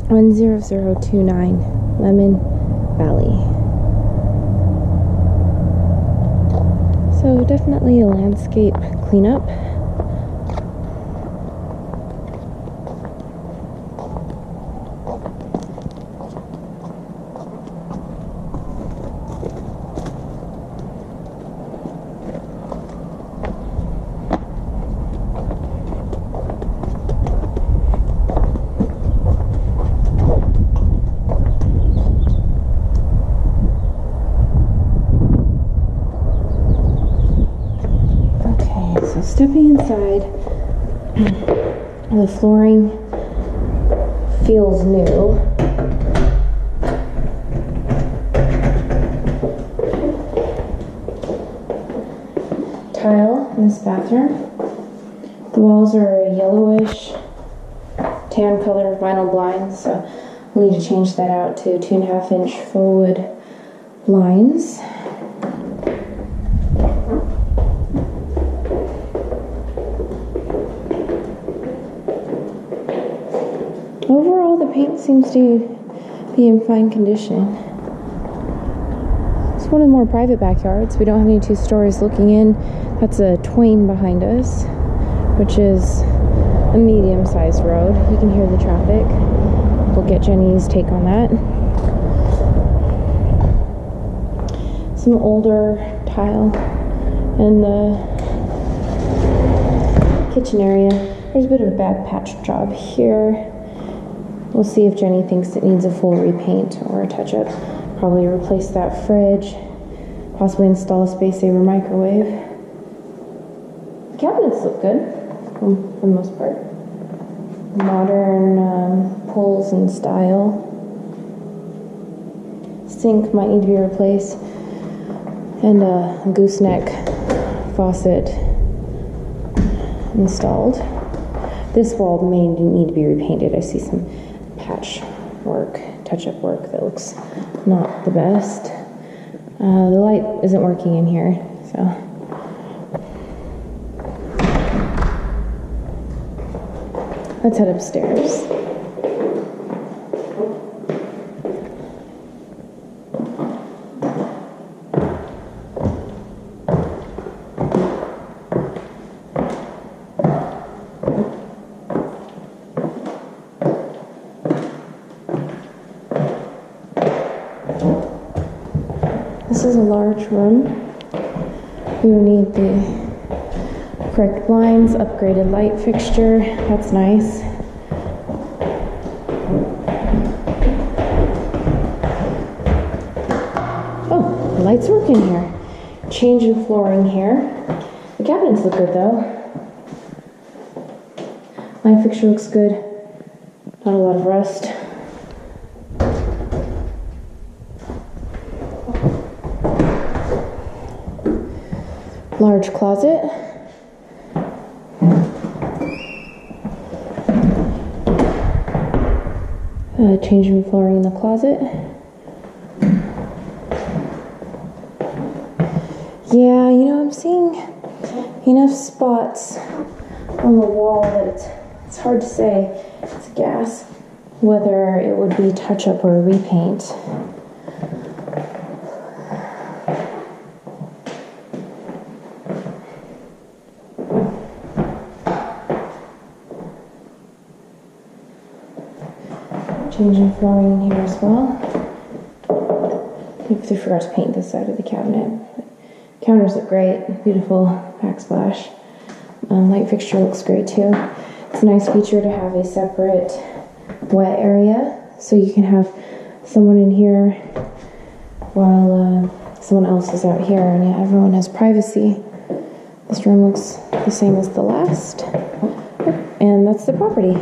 10029 Lemon Valley. So definitely a landscape cleanup. Stepping inside, the flooring feels new. Tile in this bathroom. The walls are yellowish, tan color vinyl blinds, so we'll need to change that out to 2.5-inch full wood blinds. Overall, the paint seems to be in fine condition. It's one of the more private backyards. We don't have any 2 stories looking in. That's a Twain behind us, which is a medium-sized road. You can hear the traffic. We'll get Jenny's take on that. Some older tile in the kitchen area. There's a bit of a bad patch job here. We'll see if Jenny thinks it needs a full repaint or a touch-up. Probably replace that fridge, possibly install a space-saver microwave. The cabinets look good, for the most part. Modern pulls and style. Sink might need to be replaced. And a gooseneck faucet installed. This wall may need to be repainted. I see some patch work, touch-up work that looks not the best. The light isn't working in here, so. Let's head upstairs. This is a large room. We will need the correct blinds, upgraded light fixture. That's nice. Oh, the light's working here. Change in flooring here. The cabinets look good though. Light fixture looks good. Not a lot of rust. Large closet. Changing flooring in the closet. Yeah, you know, I'm seeing enough spots on the wall that it's hard to say, it's a guess, whether it would be touch-up or repaint. Changing flooring in here as well. I forgot to paint this side of the cabinet. Counters look great, beautiful backsplash. Light fixture looks great too. It's a nice feature to have a separate wet area, so you can have someone in here while someone else is out here, and yeah, everyone has privacy. This room looks the same as the last, and that's the property.